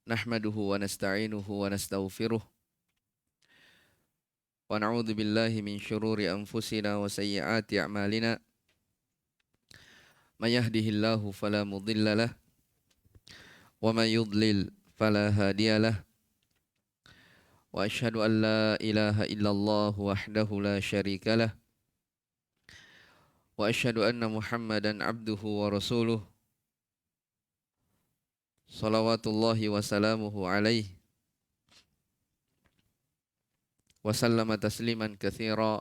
Nahmaduhu wa nasta'inuhu wa nastaghfiruh wa na'udzu billahi min syururi anfusina wa sayyiati a'malina. May yahdihillahu fala mudilla lah wa may yudlil fala hadiyalah. Wa asyhadu an la ilaha illallah wahdahu la syarika lah wa asyhadu anna Muhammadan abduhu wa rasuluh. Shalawatullahi wa salamuhu alaihi wa sallama tasliman katsira.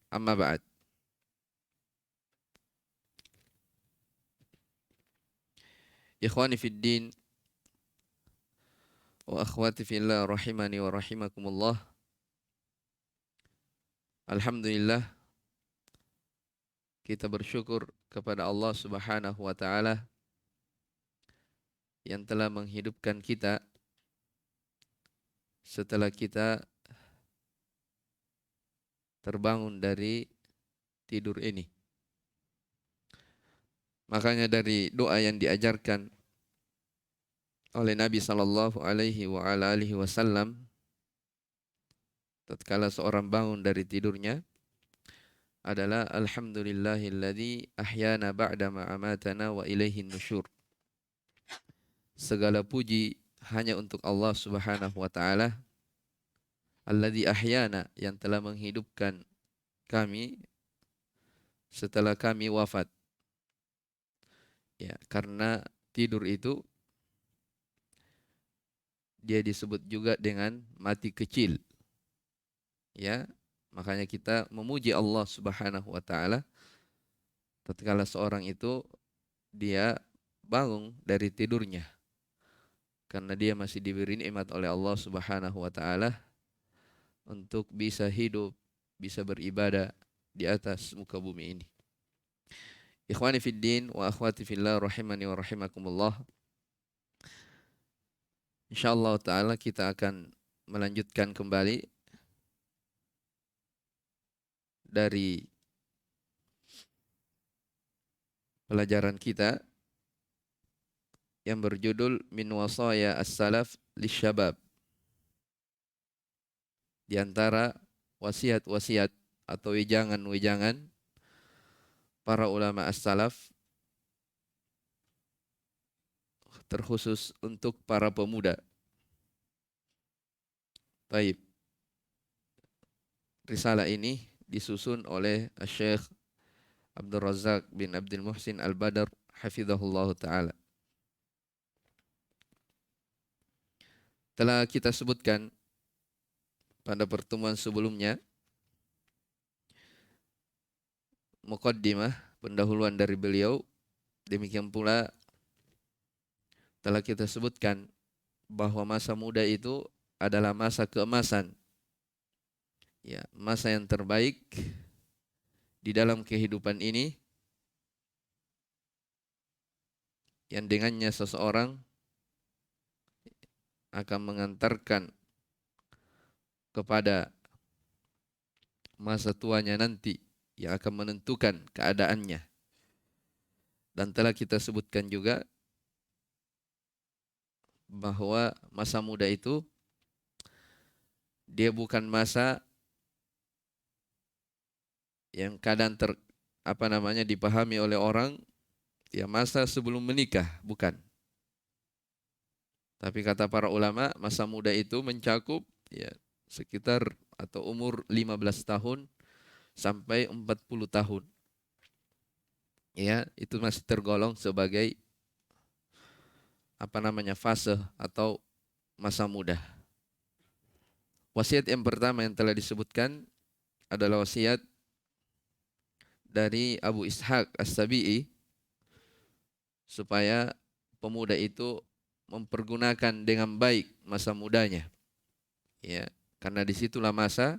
Amma ba'd. Ikhwani fid din wa akhwati fillah rahimani wa rahimakumullah. Alhamdulillah, kita bersyukur kepada Allah Subhanahu wa taala yang telah menghidupkan kita setelah kita terbangun dari tidur ini. Makanya dari doa yang diajarkan oleh Nabi sallallahu alaihi wa ala alihi wasallam tatkala seorang bangun dari tidurnya adalah alhamdulillahilladzi ahyana ba'da ma amatana wa ilaihin nusyur. Segala puji hanya untuk Allah Subhanahu wa taala, alladzi ahyana, yang telah menghidupkan kami setelah kami wafat. Ya, karena tidur itu dia disebut juga dengan mati kecil. Ya, makanya kita memuji Allah Subhanahu wa taala tatkala seorang itu dia bangun dari tidurnya. Karena dia masih diberi nikmat oleh Allah Subhanahu wa taala untuk bisa hidup, bisa beribadah di atas muka bumi ini. Ikhwani fid din wa akhwati fillah rahimani wa rahimakumullah. Insyaallah taala kita akan melanjutkan kembali dari pelajaran kita yang berjudul Min Wasaya As-Salaf Lisyabab. Di antara wasiat-wasiat atau wejangan-wejangan para ulama as-salaf terkhusus untuk para pemuda. Baik. Risalah ini disusun oleh Syekh Abdul Razak bin Abdul Muhsin Al-Badr hafizahullah ta'ala. Telah kita sebutkan pada pertemuan sebelumnya muqaddimah, pendahuluan dari beliau. Demikian pula telah kita sebutkan bahwa masa muda itu adalah masa keemasan. Ya, masa yang terbaik di dalam kehidupan ini, yang dengannya seseorang akan mengantarkan kepada masa tuanya nanti yang akan menentukan keadaannya. Dan telah kita sebutkan juga bahwa masa muda itu dia bukan masa yang kadang dipahami oleh orang ya masa sebelum menikah, bukan. Tapi kata para ulama, masa muda itu mencakup ya sekitar atau umur 15 tahun sampai 40 tahun. Ya, itu masih tergolong sebagai fase atau masa muda. Wasiat yang pertama yang telah disebutkan adalah wasiat dari Abu Ishaq As-Sabi'i supaya pemuda itu mempergunakan dengan baik masa mudanya. Ya, karena disitulah masa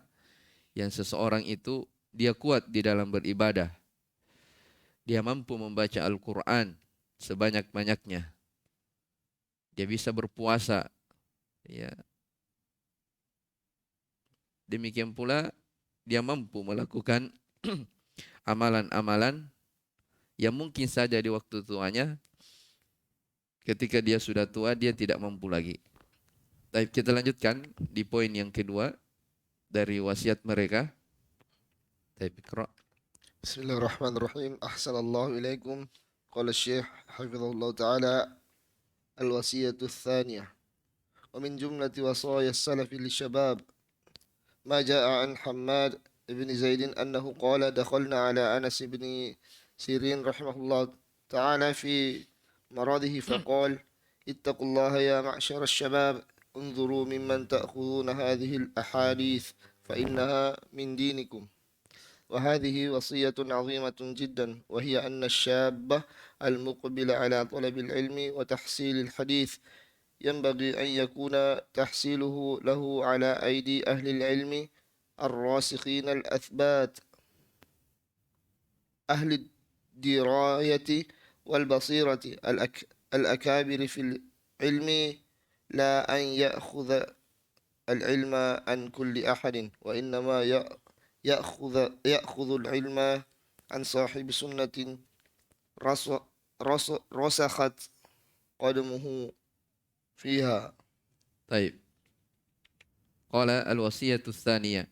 yang seseorang itu dia kuat di dalam beribadah. Dia mampu membaca Al-Quran sebanyak-banyaknya. Dia bisa berpuasa. Ya. Demikian pula dia mampu melakukan amalan-amalan yang mungkin saja di waktu tuanya ketika dia sudah tua dia tidak mampu lagi. Baik, kita lanjutkan di poin yang kedua dari wasiat mereka. Baik, Iqra. بسم الله الرحمن الرحيم أحسن الله إليكم قال الشيخ حفظه الله تعالى الوصية الثانية ومن جملة وصايا السلف للشباب ما جاء عن حماد بن زيد أنه قال دخلنا على أنس بن سيرين رحمه الله تعالى في مرضه فقال اتقوا الله يا معشر الشباب انظروا ممن تأخذون هذه الأحاديث فإنها من دينكم وهذه وصية عظيمة جدا وهي أن الشاب المقبل على طلب العلم وتحصيل الحديث ينبغي أن يكون تحصيله له على أيدي أهل العلم الراسخين الأثبات أهل الدراية والبصيرة الأكابر في العلم لا أن يأخذ العلم عن كل أحد وإنما يأخذ العلم عن صاحب سنة رسخت قدمه فيها. Baik. Qala al-wasiyatu tsaniyah.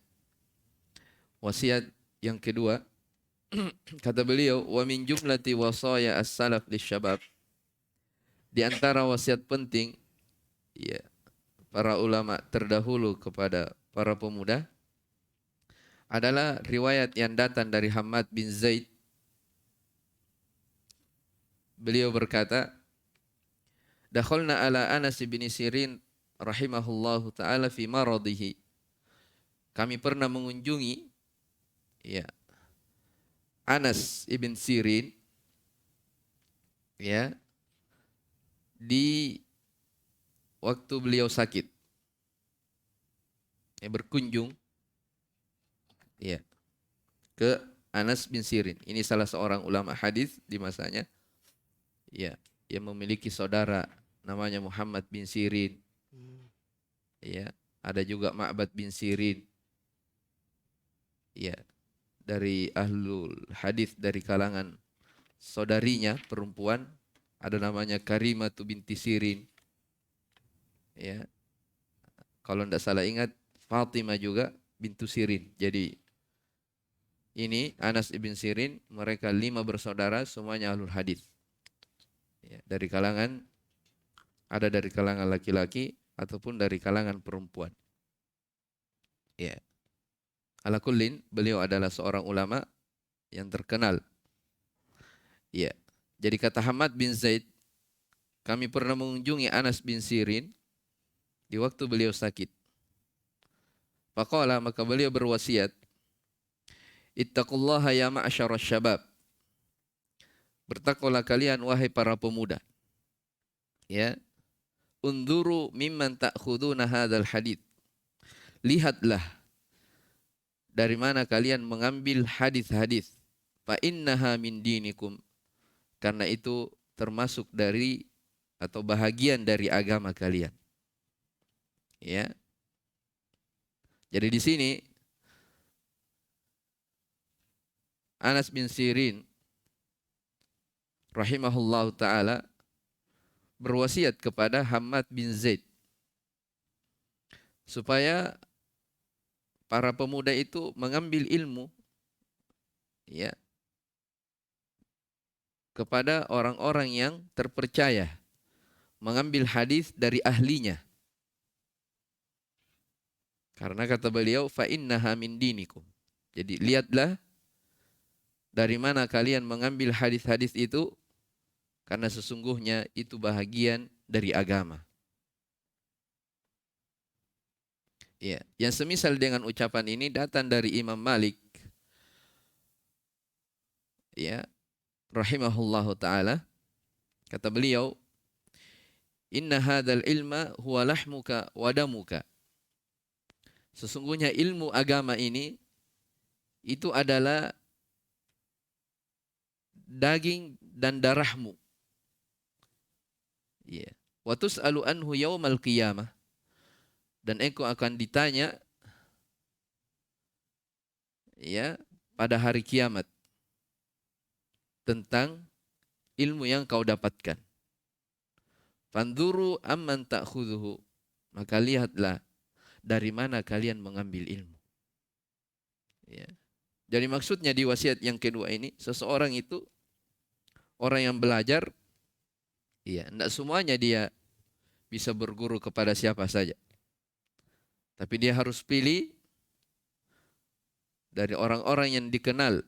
Wasiat yang kedua, kata beliau, wa min jumlati wasaya as-salaf lisyabab. Di antara wasiat penting ya para ulama terdahulu kepada para pemuda adalah riwayat yang datang dari Hammad bin Zaid. Beliau berkata, dakhalna ala Anas bin Sirin rahimahullahu taala fi maradihi. Kami pernah mengunjungi ya Anas ibn Sirin ya di waktu beliau sakit. Ya, berkunjung ya ke Anas bin Sirin. Ini salah seorang ulama hadis di masanya. Ya, yang memiliki saudara namanya Muhammad bin Sirin. Ya, ada juga Ma'bad bin Sirin. Ya, dari ahlul hadis dari kalangan saudarinya perempuan ada namanya Karimatu binti Sirin. Ya. Kalau tidak salah ingat Fatimah juga bintu Sirin. Jadi ini Anas ibn Sirin, mereka 5 bersaudara, semuanya ahlul hadis. Ya, dari kalangan ada dari kalangan laki-laki ataupun dari kalangan perempuan. Ya. Ala kullin, beliau adalah seorang ulama yang terkenal. Ya. Jadi kata Hamad bin Zaid, kami pernah mengunjungi Anas bin Sirin di waktu beliau sakit. Faqala, maka beliau berwasiat, ittaqullaha ya ma'asyarasy syabab. Bertakwalah kalian wahai para pemuda. Ya. Unduru mimman ta'khuduna hadzal hadits. Lihatlah dari mana kalian mengambil hadis-hadis. Fa innaha min dinikum. Karena itu termasuk dari atau bahagian dari agama kalian. Ya. Jadi di sini Anas bin Sirin rahimahullahu taala berwasiat kepada Hammad bin Zaid supaya para pemuda itu mengambil ilmu ya kepada orang-orang yang terpercaya, mengambil hadis dari ahlinya. Karena kata beliau, fa innaha min dinikum. Jadi lihatlah dari mana kalian mengambil hadis-hadis itu, karena sesungguhnya itu bahagian dari agama. Ya, yang semisal dengan ucapan ini datang dari Imam Malik. Ya, rahimahullahu taala. Kata beliau, inna hadzal ilma huwa lahmuka wa damuka. Sesungguhnya ilmu agama ini itu adalah daging dan darahmu. Ya. Wa tus'alu anhu yaumal qiyamah. Dan engkau akan ditanya ya pada hari kiamat tentang ilmu yang kau dapatkan. Fanzuru amman ta'khudhuhu. maka lihatlah dari mana kalian mengambil ilmu. Ya. Jadi maksudnya di wasiat yang kedua ini, seseorang itu orang yang belajar, ya, tidak semuanya dia bisa berguru kepada siapa saja. Tapi dia harus pilih dari orang-orang yang dikenal,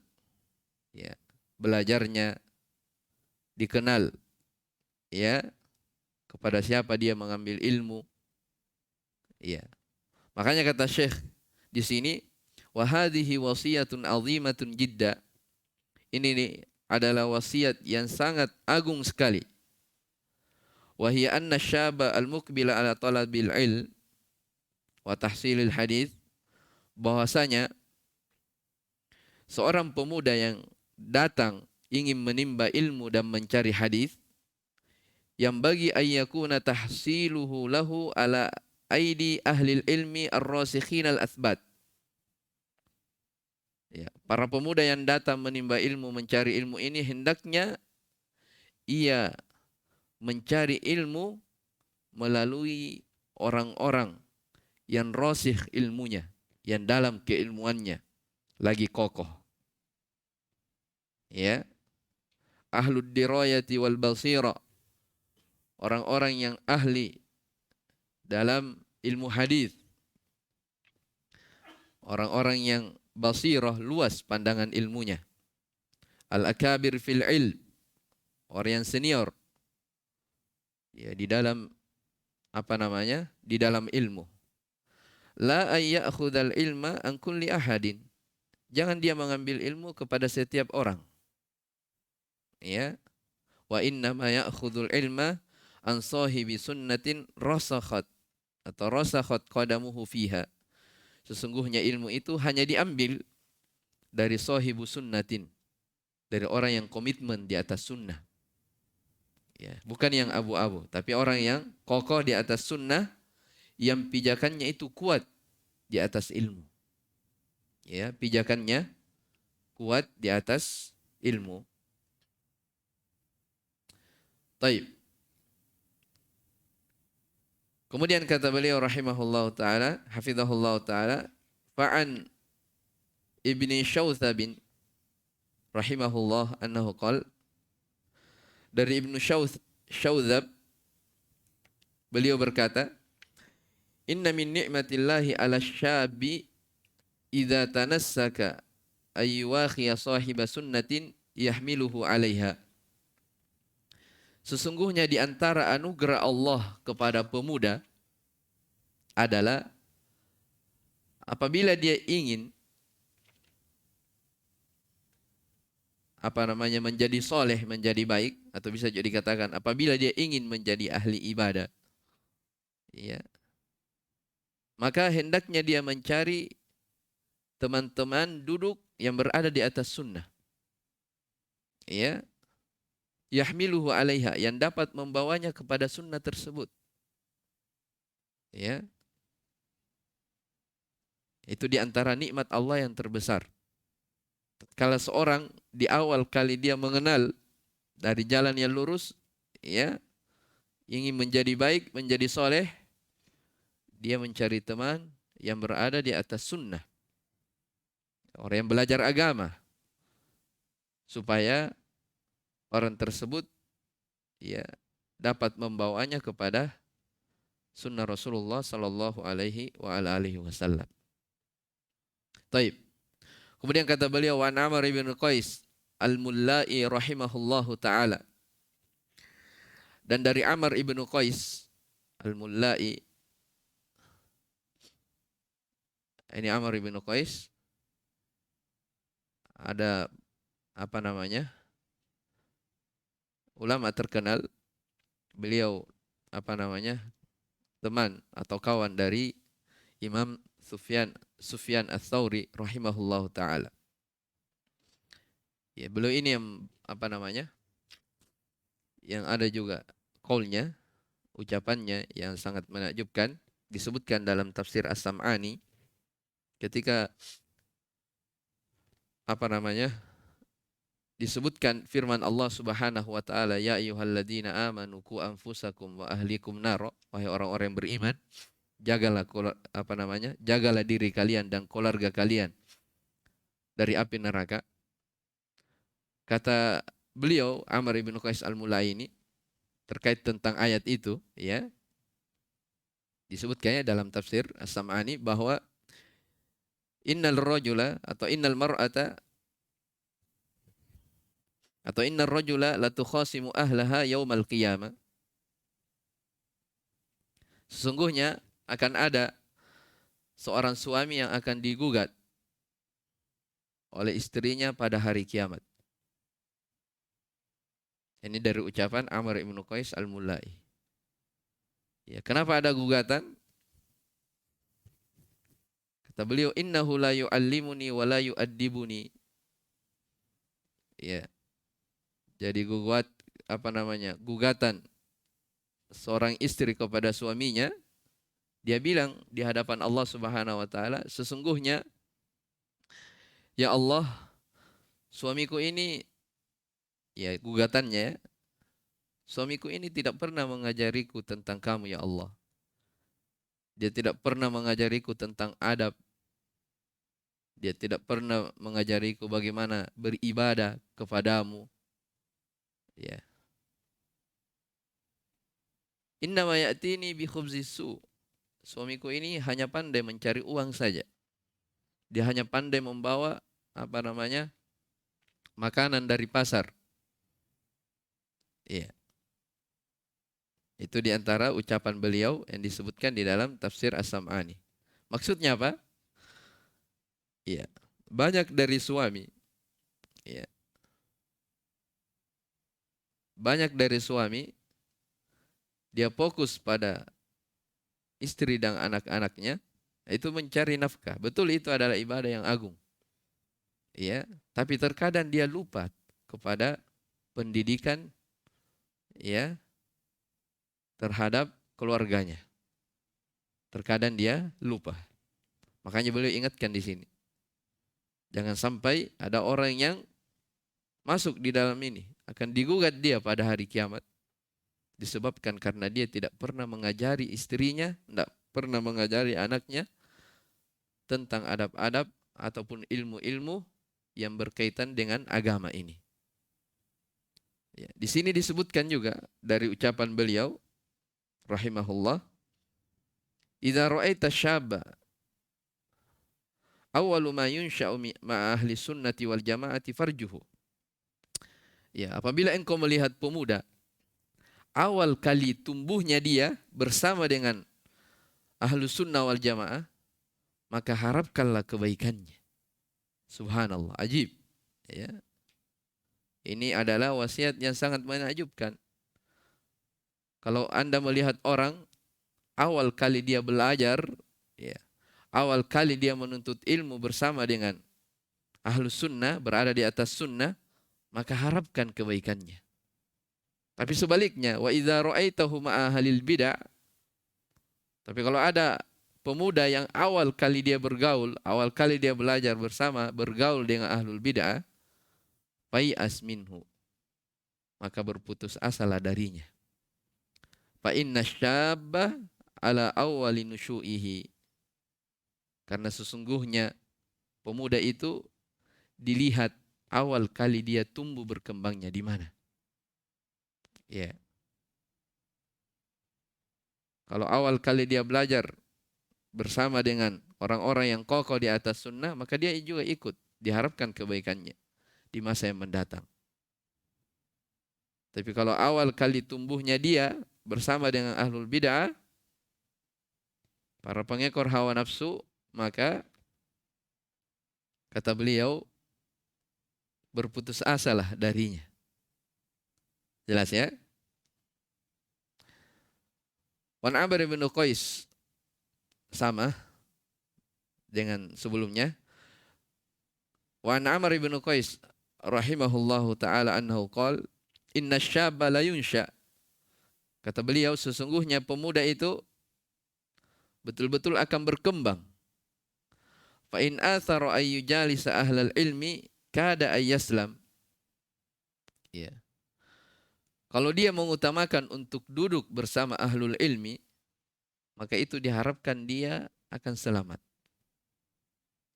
ya, belajarnya dikenal, ya, kepada siapa dia mengambil ilmu, ya. Makanya kata Syekh di sini, wa hadhihi wasiyatun azimatun jidda. Ini nih adalah wasiat yang sangat agung sekali. Wa hiya anna syaba al-muqbila ala talabil ilm wa tahsilil hadis, bahwasanya seorang pemuda yang datang ingin menimba ilmu dan mencari hadis, yang bagi ayyakuna tahsiluhu lahu ala aidi ahli ilmi ar-rasikhin al-athbat. Ya, para pemuda yang datang menimba ilmu, mencari ilmu ini hendaknya ia mencari ilmu melalui orang-orang yang rasikh ilmunya, yang dalam keilmuannya lagi kokoh. Ya, ahlud dirayati wal basira, orang-orang yang ahli dalam ilmu hadis, orang-orang yang basirah, luas pandangan ilmunya. Al-akabir fil ilm, orang yang senior, ya, di dalam di dalam ilmu. La ayya'khudhal ilma an kulli ahadin, jangan dia mengambil ilmu kepada setiap orang. Ya, wa inna ma ya'khudhul ilma an sahibi sunnatin rasakhat atau rasakhat qadamuhu fiha. Sesungguhnya ilmu itu hanya diambil dari sahibu sunnatin, dari orang yang komitmen di atas sunnah. Ya, bukan yang abu-abu, tapi orang yang kokoh di atas sunnah, yang pijakannya itu kuat di atas ilmu. Ya, pijakannya kuat di atas ilmu. Taib. Kemudian kata beliau rahimahullah ta'ala, hafizahullah ta'ala, fa'an ibni Syawthabin rahimahullah annahu qal, dari Ibnu Syawthab beliau berkata, inna min ni'matillahi ala syabi idza tanassaka ayyuakhiya sahiba sunnatin yahmiluhu alaiha. Sesungguhnya di antara anugerah Allah kepada pemuda adalah apabila dia ingin menjadi soleh, menjadi baik, atau bisa jadi dikatakan apabila dia ingin menjadi ahli ibadah, ya, maka hendaknya dia mencari teman-teman duduk yang berada di atas sunnah, ya, yahmiluhu alaiha, yang dapat membawanya kepada sunnah tersebut. Ya, itu di antara nikmat Allah yang terbesar. Kalau seorang di awal kali dia mengenal dari jalan yang lurus, ya, ingin menjadi baik, menjadi soleh, dia mencari teman yang berada di atas sunnah, orang yang belajar agama, supaya orang tersebut, ya, dapat membawanya kepada sunnah Rasulullah sallallahu alaihi wasallam. Taib. Kemudian kata beliau, wa Amr ibn Qais al-Mullai rahimahullahu taala. Dan dari Amr ibn Qais al-Mullai, ini Amr ibn Qais ada ulama terkenal, beliau teman atau kawan dari Imam Sufyan Ats-Tsauri rahimahullahu taala. Ya, beliau ini yang ada juga qaulnya, ucapannya yang sangat menakjubkan, disebutkan dalam tafsir As-Sam'ani ketika disebutkan firman Allah Subhanahu wa taala, ya ayyuhalladzina amanu qu anfusakum wa ahlikum nar, wahai orang-orang yang beriman, jagalah jagalah diri kalian dan keluarga kalian dari api neraka. Kata beliau Amr ibn Qais al-Mulaini terkait tentang ayat itu, ya, disebutkannya dalam tafsir As-Sam'ani bahwa innal rajula atau innal mar'ata atau innar rajula la tukhasimu ahlaha yaumal qiyamah. Sesungguhnya akan ada seorang suami yang akan digugat oleh istrinya pada hari kiamat. Ini dari ucapan Amr ibn Qais al-Mulai. Ya, kenapa ada gugatan? Kata beliau, innahu la yu'allimuni wa la yu'addibuni. Ya. Jadi gugatan seorang istri kepada suaminya, dia bilang di hadapan Allah Subhanahu wa taala, sesungguhnya ya Allah, suamiku ini, ya gugatannya, suamiku ini tidak pernah mengajariku tentang kamu ya Allah. Dia tidak pernah mengajariku tentang adab. Dia tidak pernah mengajariku bagaimana beribadah kepadamu. Ya. Innama ya'tini bi khubzis su. Suamiku ini hanya pandai mencari uang saja. Dia hanya pandai membawa makanan dari pasar. Iya. Itu diantara ucapan beliau yang disebutkan di dalam tafsir As-Sam'ani. Maksudnya apa? Iya. Banyak dari suami. Iya. Banyak dari suami, dia fokus pada istri dan anak-anaknya, itu mencari nafkah. Betul, itu adalah ibadah yang agung. Ya, tapi terkadang dia lupa kepada pendidikan, ya, terhadap keluarganya. Terkadang dia lupa. Makanya beliau ingatkan di sini. Jangan sampai ada orang yang masuk di dalam ini, akan digugat dia pada hari kiamat. Disebabkan karena dia tidak pernah mengajari istrinya, tidak pernah mengajari anaknya tentang adab-adab ataupun ilmu-ilmu yang berkaitan dengan agama ini. Ya, di sini disebutkan juga dari ucapan beliau, rahimahullah, idza ra'aita syaba awwalu ma yunsha'u ma ahli sunnati wal jamaati farjuhu. Ya, apabila engkau melihat pemuda, awal kali tumbuhnya dia bersama dengan ahlu sunnah wal jamaah, maka harapkanlah kebaikannya. Subhanallah, ajib. Ya. Ini adalah wasiat yang sangat menakjubkan. Kalau Anda melihat orang, awal kali dia belajar, ya, awal kali dia menuntut ilmu bersama dengan ahlu sunnah, berada di atas sunnah, maka harapkan kebaikannya. Tapi sebaliknya, wa idza ra'aitahu ma'a ahlil bid'ah. Tapi kalau ada pemuda yang awal kali dia bergaul, awal kali dia belajar bersama, bergaul dengan ahlul bid'ah, fai'as minhu, maka berputus asalah darinya. Fa inna syabba ala awwali nusyu'ihi. Karena sesungguhnya pemuda itu dilihat awal kali dia tumbuh berkembangnya di mana. Ya. Kalau awal kali dia belajar bersama dengan orang-orang yang kokoh di atas sunnah, maka dia juga ikut. Diharapkan kebaikannya di masa yang mendatang. Tapi kalau awal kali tumbuhnya dia bersama dengan ahlul bid'ah, para pengekor hawa nafsu, maka kata beliau, berputus asalah darinya. Jelas ya? Wan Amr bin Qais, sama dengan sebelumnya. Wan Amr bin Qais rahimahullahu taala annahu qala inna syabba la yunsha. Kata beliau, sesungguhnya pemuda itu betul-betul akan berkembang. Fa in athara ay yujalisa ahlal ilmi kada ay yaslam. Ya. Kalau dia mengutamakan untuk duduk bersama ahlul ilmi, maka itu diharapkan dia akan selamat.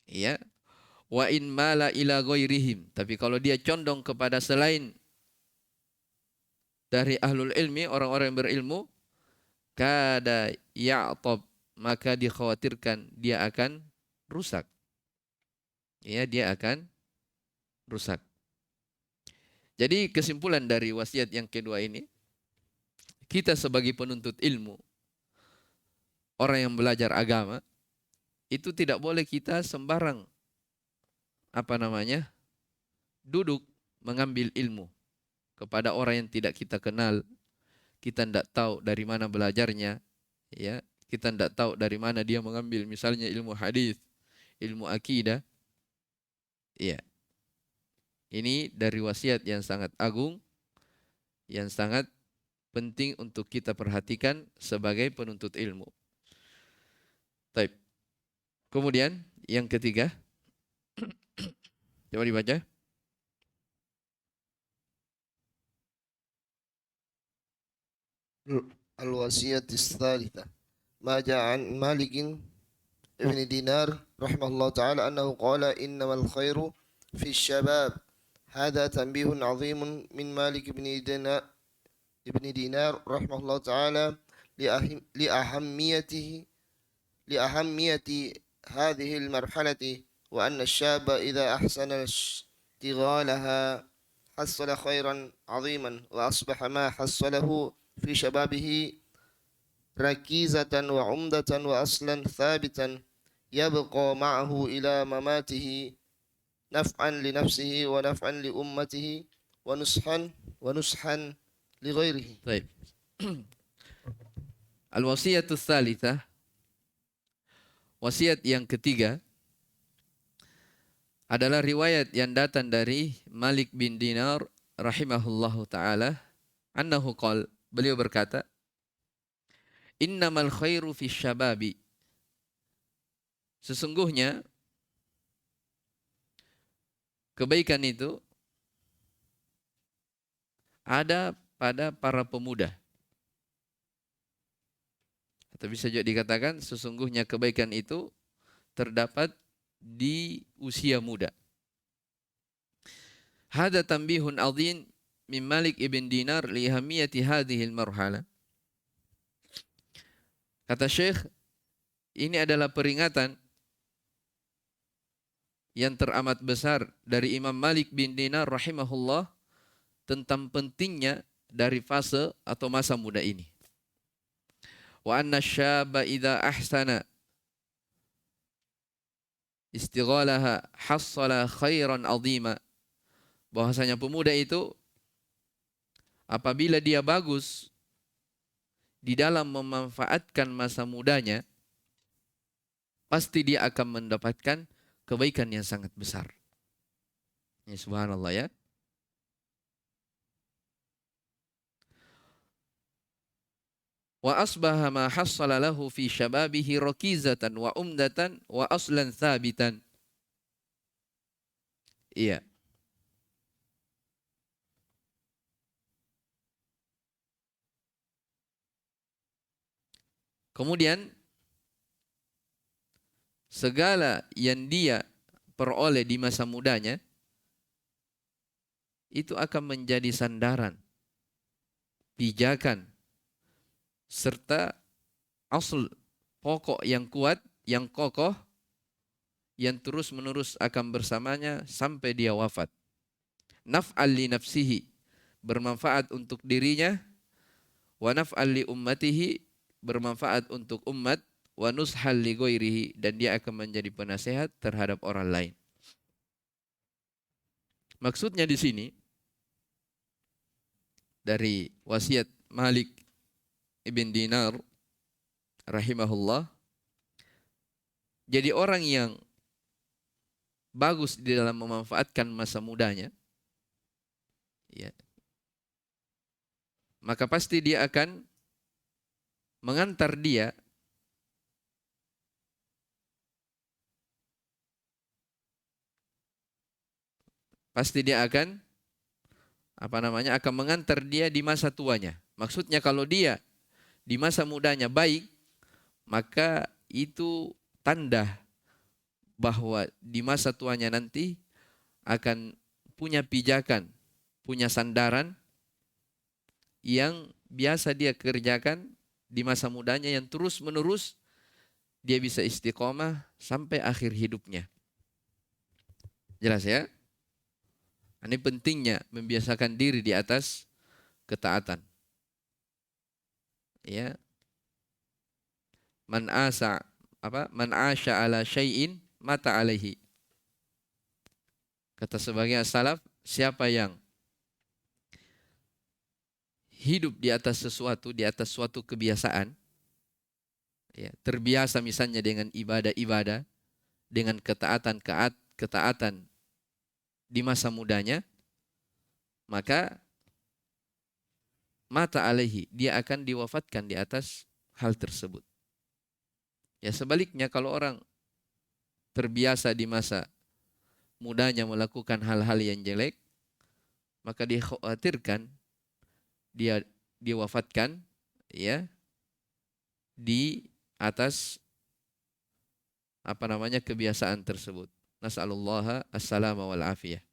Ya. Wa in mala ila ghairihim, tapi kalau dia condong kepada selain dari ahlul ilmi, orang-orang yang berilmu, kada ya'tab, maka dikhawatirkan dia akan rusak. Ya, dia akan rusak. Jadi kesimpulan dari wasiat yang kedua ini, kita sebagai penuntut ilmu, orang yang belajar agama, itu tidak boleh kita sembarang duduk mengambil ilmu kepada orang yang tidak kita kenal, kita tidak tahu dari mana belajarnya, ya, kita tidak tahu dari mana dia mengambil misalnya ilmu hadis, ilmu akidah, ya. Ini dari wasiat yang sangat agung, yang sangat penting untuk kita perhatikan sebagai penuntut ilmu. Baik. Kemudian yang ketiga, coba dibaca. الوصية الثالثة ما جاء عن مالك ابن دينار رحمه الله تعالى أنه قال إنما الخير في الشباب. هذا تنبيه عظيم من مالك ابن دينار رحمه الله تعالى لأهمية هذه المرحلة، وأن الشاب إذا أحسن اشتغالها حصل خيرا عظيما، وأصبح ما حصله في شبابه ركيزة وعمدة وأصلا ثابتا يبقى معه إلى مماته نفعا لنفسه ونفعا لأمته ونصحا لغيره. Baik. Al-wasiyatus tsalitsah, wasiat yang ketiga adalah riwayat yang datang dari Malik bin Dinar rahimahullahu taala, annahu qala, beliau berkata, innamal khairu fi syababi, sesungguhnya kebaikan itu ada pada para pemuda. Atau bisa juga dikatakan sesungguhnya kebaikan itu terdapat di usia muda. Hada tanbihun adzim min Malik ibn Dinar li ahamiyati hadhihi al-marhala. Kata Syekh, ini adalah peringatan yang teramat besar dari Imam Malik bin Dinar rahimahullah tentang pentingnya dari fase atau masa muda ini. Wa anna syaba idza ahsana istighalaha hassala khairan azima, bahwasanya pemuda itu apabila dia bagus di dalam memanfaatkan masa mudanya, pasti dia akan mendapatkan kebaikan yang sangat besar. Ya, subhanallah ya. Wa asbaha ma hassala lahu fi syababihi rakizatan wa umdatan wa aslan thabitan. Iya. Kemudian segala yang dia peroleh di masa mudanya itu akan menjadi sandaran, pijakan, serta asal pokok yang kuat, yang kokoh, yang terus-menerus akan bersamanya sampai dia wafat. Naf'al li nafsihi, bermanfaat untuk dirinya, wa naf'al li ummatihi, bermanfaat untuk umat, wa nushal li ghairihi, dan dia akan menjadi penasehat terhadap orang lain. Maksudnya di sini dari wasiat Malik ibn Dinar rahimahullah, jadi orang yang bagus di dalam memanfaatkan masa mudanya, ya, maka pasti dia akan mengantar dia akan mengantar dia di masa tuanya. Maksudnya kalau dia di masa mudanya baik, maka itu tanda bahwa di masa tuanya nanti akan punya pijakan, punya sandaran yang biasa dia kerjakan di masa mudanya yang terus-menerus dia bisa istiqomah sampai akhir hidupnya. Jelas ya? Ini pentingnya membiasakan diri di atas ketaatan. Ya. Man asya ala syai'in mata alaihi. Kata sebagian salaf, siapa yang hidup di atas sesuatu, di atas suatu kebiasaan, ya, terbiasa misalnya dengan ibadah-ibadah, dengan ketaatan di masa mudanya, maka mata alaihi, dia akan diwafatkan di atas hal tersebut. Ya sebaliknya kalau orang terbiasa di masa mudanya melakukan hal-hal yang jelek, maka dikhawatirkan dia wafatkan ya di atas kebiasaan tersebut. Nas'alullaha as-salama wal afiyah.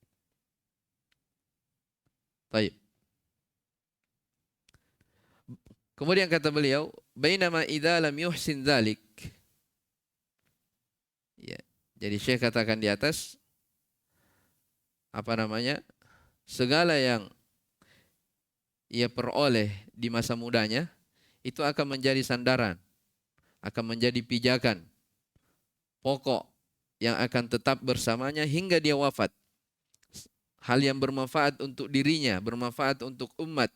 Baik. Kemudian kata beliau, bainama idza lam yuhsin dzalik. Ya. Jadi Syekh katakan di atas segala yang ia peroleh di masa mudanya itu akan menjadi sandaran, akan menjadi pijakan pokok yang akan tetap bersamanya hingga dia wafat. Hal yang bermanfaat untuk dirinya, bermanfaat untuk umat.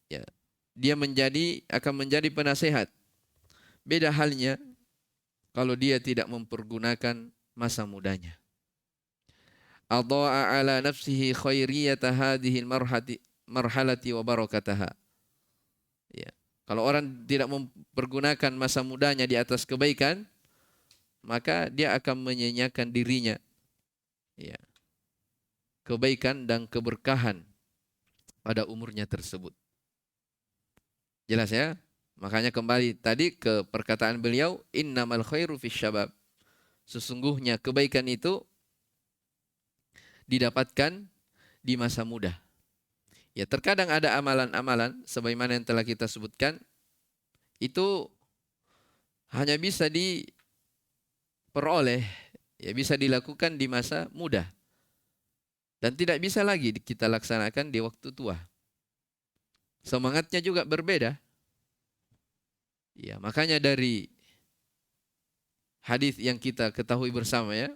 Ya, dia akan menjadi penasehat. Beda halnya kalau dia tidak mempergunakan masa mudanya. Adha'a ala nafsihi khairiyata hadhihi marhalati wa barakataha. Ya. Kalau orang tidak mempergunakan masa mudanya di atas kebaikan, maka dia akan menyanyiakan dirinya. Ya. Kebaikan dan keberkahan pada umurnya tersebut. Jelas ya? Makanya kembali tadi ke perkataan beliau, innamal khairu fis syabab. Sesungguhnya kebaikan itu didapatkan di masa muda. Ya, terkadang ada amalan-amalan sebagaimana yang telah kita sebutkan itu hanya bisa diperoleh, ya bisa dilakukan di masa muda. Dan tidak bisa lagi kita laksanakan di waktu tua. Semangatnya juga berbeda. Ya, makanya dari hadis yang kita ketahui bersama ya,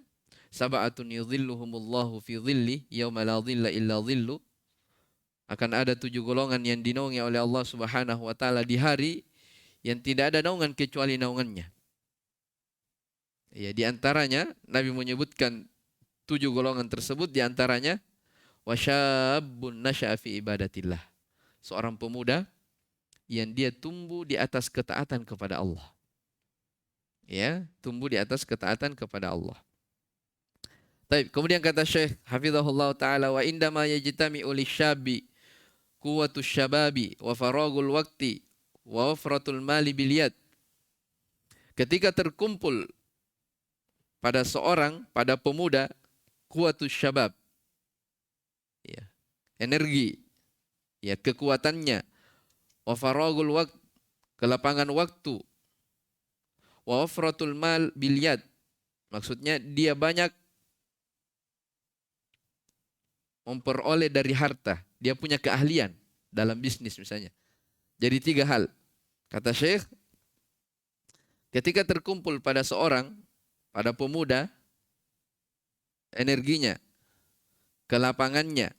sab'atun yudhilluhumullahu fi dhilli yauma la dhilla illa dhillu. Akan ada 7 golongan yang dinaungi oleh Allah Subhanahu wa taala di hari yang tidak ada naungan kecuali naungannya. Ya, di antaranya Nabi menyebutkan 7 golongan tersebut, di antaranya wasyabun nasya'a fi ibadatillah. Seorang pemuda yang dia tumbuh di atas ketaatan kepada Allah. Ya, tumbuh di atas ketaatan kepada Allah. Baik, kemudian kata Syekh hafizahullah taala, wa indama yajtami'u lisyabi quwwatus syababi wa faragul waqti wa wafratul mali bil yad. Ketika terkumpul pada pemuda quwwatus syabab, ya, energi, ya, kekuatannya, wa faragul waqt, kelapangan waktu, wa wafratul mal bil yad, maksudnya dia banyak memperoleh dari harta, dia punya keahlian dalam bisnis misalnya. Jadi 3 hal. Kata Syekh, ketika terkumpul pada pemuda, energinya, kelapangannya,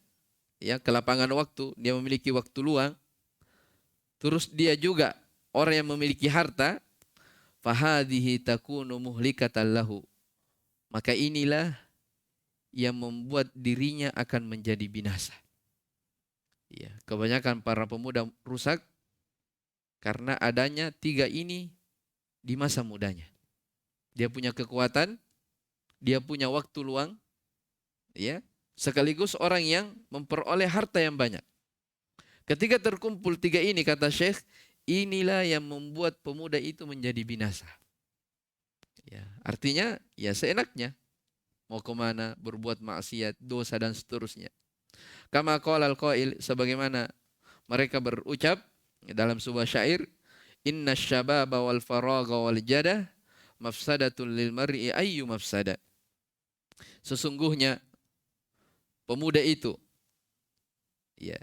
ya, kelapangan waktu, dia memiliki waktu luang, terus dia juga orang yang memiliki harta, fahadhihi takunu muhlikatan lahu. Maka inilah yang membuat dirinya akan menjadi binasa. Ya, kebanyakan para pemuda rusak karena adanya 3 ini di masa mudanya. Dia punya kekuatan, dia punya waktu luang, ya, sekaligus orang yang memperoleh harta yang banyak. Ketika terkumpul 3 ini, kata Syekh, inilah yang membuat pemuda itu menjadi binasa. Ya, artinya ya seenaknya mau kemana, berbuat maksiat, dosa dan seterusnya. Kama qala al-qail, sebagaimana mereka berucap dalam sebuah syair, inna syababa wal faragha wal jadah mafsadatun lil mar'i ayyu mafsada. Sesungguhnya pemuda itu, ya,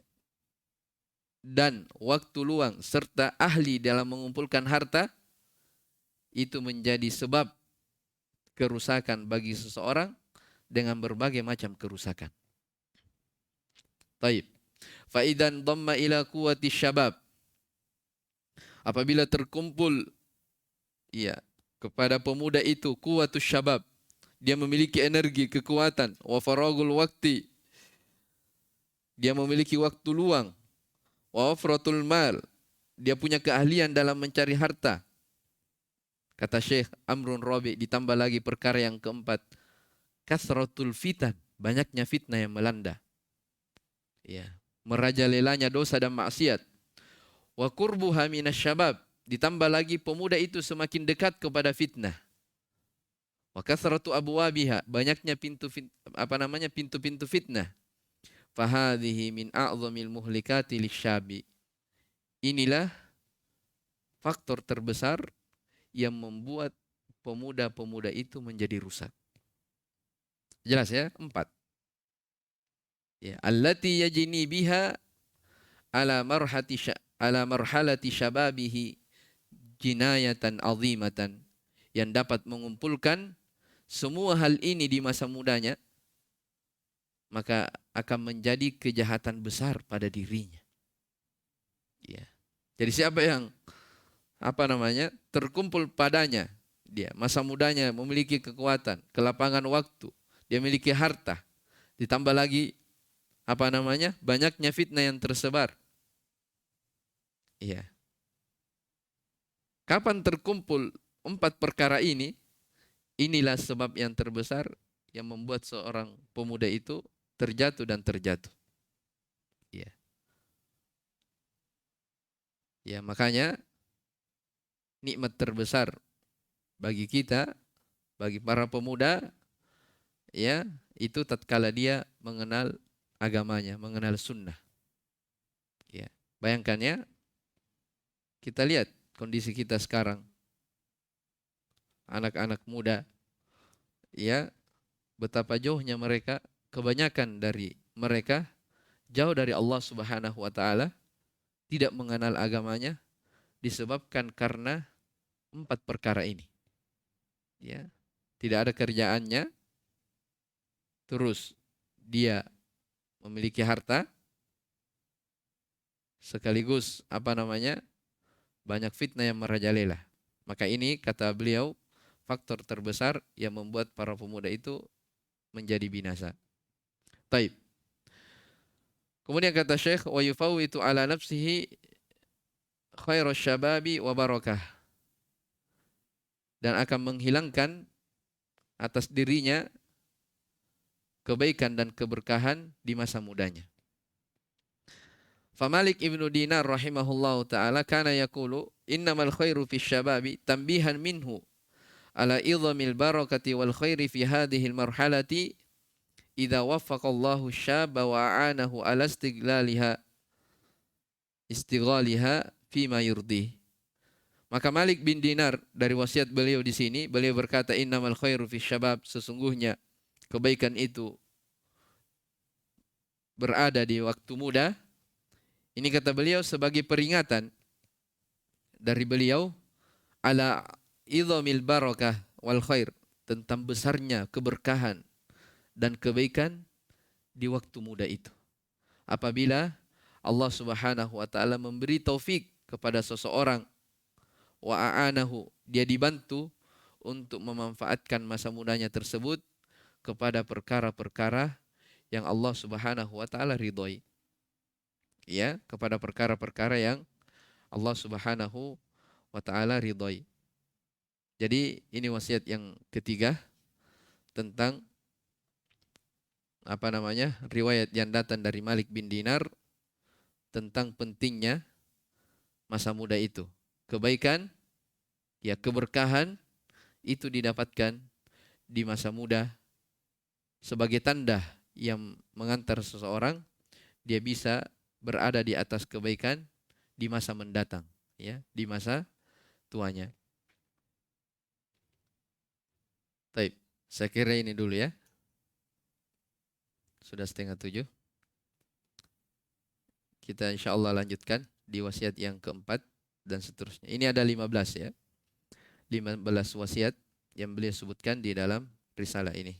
dan waktu luang serta ahli dalam mengumpulkan harta itu menjadi sebab kerusakan bagi seseorang dengan berbagai macam kerusakan. Taib. Fa idan dhamma ila quwwati syabab. Apabila terkumpul ya kepada pemuda itu quwwatus syabab, dia memiliki energi, kekuatan, wa faragul waqti, dia memiliki waktu luang, wa wafratul mal, dia punya keahlian dalam mencari harta. Kata Syekh Amrun Rabi, ditambah lagi perkara yang keempat, kasratul fitan, banyaknya fitnah yang melanda. Ya, merajalelanya dosa dan maksiat. Wa qurbuha minasyabab, ditambah lagi pemuda itu semakin dekat kepada fitnah. Wa kasratu abwabiha, banyaknya pintu-pintu fitnah. Fahadhihi min a'zamil muhlikati lisyabi. Inilah faktor terbesar yang membuat pemuda-pemuda itu menjadi rusak. Jelas ya? 4. Ya, allati yajni biha ala marhalati syababihi jinayatan azimatan, yang dapat mengumpulkan semua hal ini di masa mudanya, maka akan menjadi kejahatan besar pada dirinya. Ya. Jadi siapa yang terkumpul padanya, dia masa mudanya memiliki kekuatan, kelapangan waktu, dia memiliki harta, ditambah lagi banyaknya fitnah yang tersebar. Iya. Kapan terkumpul 4 perkara ini? Inilah sebab yang terbesar yang membuat seorang pemuda itu terjatuh dan terjatuh. Iya. Ya, makanya nikmat terbesar bagi kita, bagi para pemuda, ya, itu tatkala dia mengenal agamanya, mengenal sunnah. Ya, bayangkan ya, kita lihat kondisi kita sekarang, anak-anak muda, ya, betapa jauhnya mereka, kebanyakan dari mereka jauh dari Allah Subhanahu wa taala, tidak mengenal agamanya disebabkan karena 4 perkara ini. Ya, tidak ada kerjaannya, terus dia memiliki harta, sekaligus banyak fitnah yang merajalela. Maka ini kata beliau faktor terbesar yang membuat para pemuda itu menjadi binasa. Taib. Kemudian kata Syekh, wa yufawwitu ala nafsihi khairus syababi wa barakah, dan akan menghilangkan atas dirinya kebaikan dan keberkahan di masa mudanya. Famalik ibnu Dinar rahimahullahu ta'ala kana yaqulu innamal khairu fi syababi tambihan minhu ala idhamil barakati wal khairi fi hadhil marhalati idza waffaqallahu syaba wa a'anahu ala istighaliha fima yurdih. Maka Malik bin Dinar, dari wasiat beliau di sini, beliau berkata innamal khairu fi syabab, sesungguhnya kebaikan itu berada di waktu muda. Ini kata beliau sebagai peringatan dari beliau ala idhamil barakah wal khair, tentang besarnya keberkahan dan kebaikan di waktu muda itu. Apabila Allah Subhanahu wa taala memberi taufik kepada seseorang, wa a'anahu, dia dibantu untuk memanfaatkan masa mudanya tersebut kepada perkara-perkara yang Allah Subhanahu wa taala ridhoi. Ya, kepada perkara-perkara yang Allah Subhanahu wa taala ridhoi. Jadi ini wasiat yang ketiga tentang riwayat yang datang dari Malik bin Dinar tentang pentingnya masa muda itu. Kebaikan, ya keberkahan itu didapatkan di masa muda sebagai tanda yang mengantar seseorang dia bisa berada di atas kebaikan di masa mendatang, ya, di masa tuanya. Baik, saya kira ini dulu ya. Sudah 6:30. Kita insya Allah lanjutkan di wasiat yang keempat dan seterusnya. Ini ada 15 ya. 15 wasiat yang beliau sebutkan di dalam risalah ini.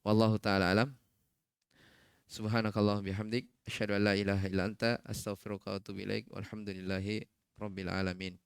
Wallahu ta'ala alam. Subhanakallah bihamdik. Asyhadu an la ilaha illa anta. Astaghfiruka wa atubu ilaik. Walhamdulillahi rabbil alamin.